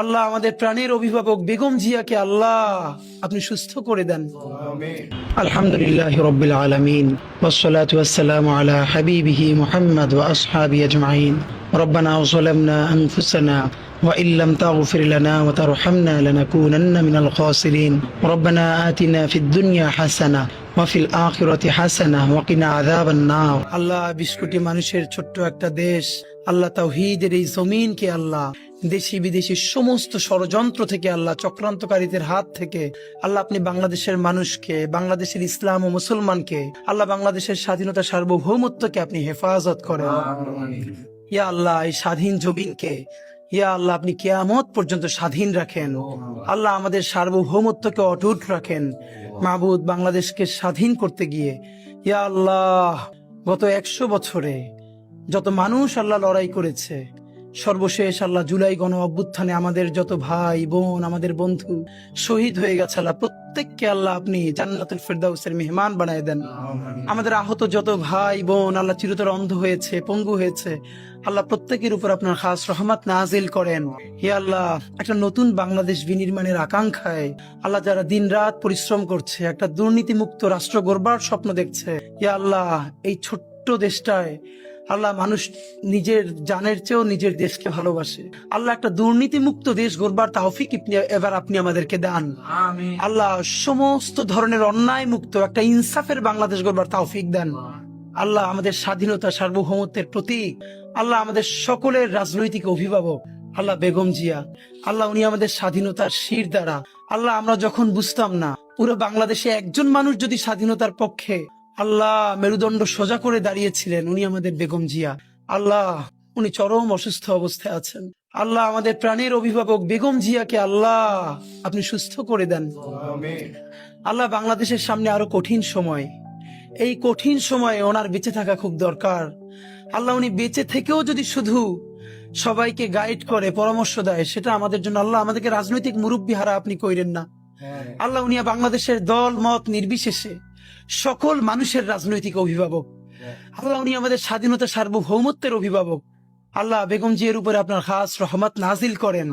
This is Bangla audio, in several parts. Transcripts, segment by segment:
আল্লাহ আমাদের প্রাণের অভিভাবক বেগম জিয়াকে আল্লাহ আপনি সুস্থ করে দেন। আলহামদুলিল্লাহি রাব্বিল আলামিন ওয়াসসালাতু ওয়াসসালামু আলা হাবিবিহি মুহাম্মদ ওয়া আসহাবিহি আজমাইন। রব্বানা যালামনা আনফুসানা ওয়া ইল্লাম তাগফির লানা ওয়া তারহামনা লানাকুনান্না মিনাল খাসিরিন। রব্বানা আতিনা ফিদ দুনিয়া হাসানা ওয়া ফিল আখিরাতি হাসানা ওয়া কিনা আযাবান নার। আল্লাহ ২০ কোটি মানুষের ছোট্ট একটা দেশ, আল্লাহ তাওহীদের এই জমিনকে আল্লাহ দেশি বিদেশি সমস্ত ষড়যন্ত্র থেকে আল্লাহ চক্রান্তকারীদের হাত থেকে আল্লাহ আপনি বাংলাদেশের মানুষকে, বাংলাদেশের ইসলাম ও মুসলমানকে, আল্লাহ বাংলাদেশের স্বাধীনতা সার্বভৌমত্বকে আপনি হেফাজত করেন। ইয়া আল্লাহ এই স্বাধীন জমিনকে ইয়া আল্লাহ আপনি কিয়ামত পর্যন্ত স্বাধীন রাখেন। আল্লাহ আমাদের সার্বভৌমত্বকে অটুট রাখেন। মাবুদ, বাংলাদেশকে স্বাধীন করতে গিয়ে ইয়া আল্লাহ গত ১০০ বছরে যত মানুষ আল্লাহ লড়াই করেছে, সর্বশেষ আল্লাহ জুলাই গণ অভ্যুত্থানে আমাদের যত ভাই বোন, আমাদের বন্ধু শহীদ হয়ে গেছে, আল্লাহ প্রত্যেককে আল্লাহ আপনি জান্নাতুল ফেরদাউসের মেহমান বানায় দেন। আমাদের আহত যত ভাই বোন আল্লাহ চিরতর অন্ধ হয়েছে, পঙ্গু হয়েছে, আল্লাহ প্রত্যেকের উপর আপনার খাস রহমত নাজিল করেন। হে আল্লাহ, একটা নতুন বাংলাদেশ বিনির্মাণের আকাঙ্ক্ষায় আল্লাহ যারা দিন রাত পরিশ্রম করছে, একটা দুর্নীতিমুক্ত রাষ্ট্র গড়বার স্বপ্ন দেখছে, হে আল্লাহ এই ছোট্ট দেশটায় আল্লাহ মানুষ নিজের জানের চেয়েও নিজের দেশকে ভালোবাসে। আল্লাহ একটা দুর্নীতিমুক্ত দেশ গড়বার তৌফিক এবার আপনি আমাদেরকে দান। আল্লাহ সমস্ত ধরনের অন্যায় মুক্ত একটা ইনসাফের বাংলাদেশ গড়বার তৌফিক দেন। আল্লাহ আমাদের স্বাধীনতা সার্বভৌমত্বের প্রতীক, আল্লাহ আমাদের সকলের রাজনৈতিক অভিভাবক আল্লাহ বেগম জিয়া, আল্লাহ উনি আমাদের স্বাধীনতার শির দ্বারা। আল্লাহ আমরা যখন বুঝতাম না, পুরো বাংলাদেশে একজন মানুষ যদি স্বাধীনতার পক্ষে আল্লাহ মেরুদণ্ড সোজা করে দাঁড়িয়েছিলেন, উনি আমাদের বেগম জিয়া। আল্লাহ উনি চরম অসুস্থ অবস্থায় আছেন। আল্লাহ আমাদের প্রাণের অভিভাবক বেগম জিয়াকে আল্লাহ আপনি সুস্থ করে দেন। আল্লাহ বাংলাদেশের সামনে আরো কঠিন সময়, এই কঠিন সময়ে ওনার বেঁচে থাকা খুব দরকার। আল্লাহ উনি বেঁচে থেকেও যদি শুধু সবাইকে গাইড করে, পরামর্শ দেয়, সেটা আমাদের জন্য আল্লাহ আমাদেরকে রাজনৈতিক মুরব্বী হারা আপনি কইরেন না। আল্লাহ উনি বাংলাদেশের দল মত নির্বিশেষে সকল মানুষের রাজনৈতিক অভিভাবক। আল্লাহ উনি আমাদের স্বাধীনতা সার্বভৌমত্বের অভিভাবক। আল্লাহ বেগম জিয়ার উপরে আপনার খাস রহমত নাজিল করেন।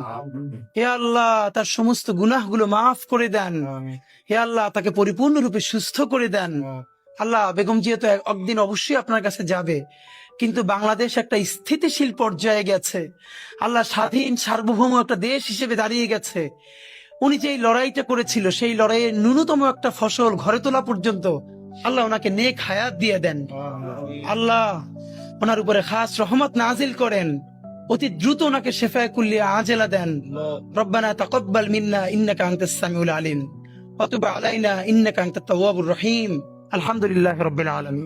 হে আল্লাহ তার সমস্ত গুনাহগুলো মাফ করে দেন। হে আল্লাহ তাকে পরিপূর্ণরূপে সুস্থ করে দেন। আল্লাহ বেগম জিয়া তো একদিন অবশ্যই আপনার কাছে যাবে, কিন্তু বাংলাদেশ একটা স্থিতিশীল পর্যায়ে গেছে। আল্লাহ স্বাধীন সার্বভৌম একটা দেশ হিসেবে দাঁড়িয়ে গেছে। উনি যে লড়াইটা করেছিল, সেই লড়াইয়ের ন্যূনতম একটা ফসল ঘরে তোলা পর্যন্ত আল্লাহ ওনাকে নেক হায়াত দিয়ে দেন। আল্লাহ ওনার উপরে খাস রহমত নাজিল করেন। অতি দ্রুত ওনাকে শেফায়ে কুল্লিয়া আজেলা দেন। রব্বানা তাকাব্বাল মিন্না ইন্নাকা আনতাস সামিউল আলিম ওয়া তুব আলাইনা ইন্নাকা আনতাত তাওয়াবুর রহিম। আলহামদুলিল্লাহি রাব্বিল আলামিন।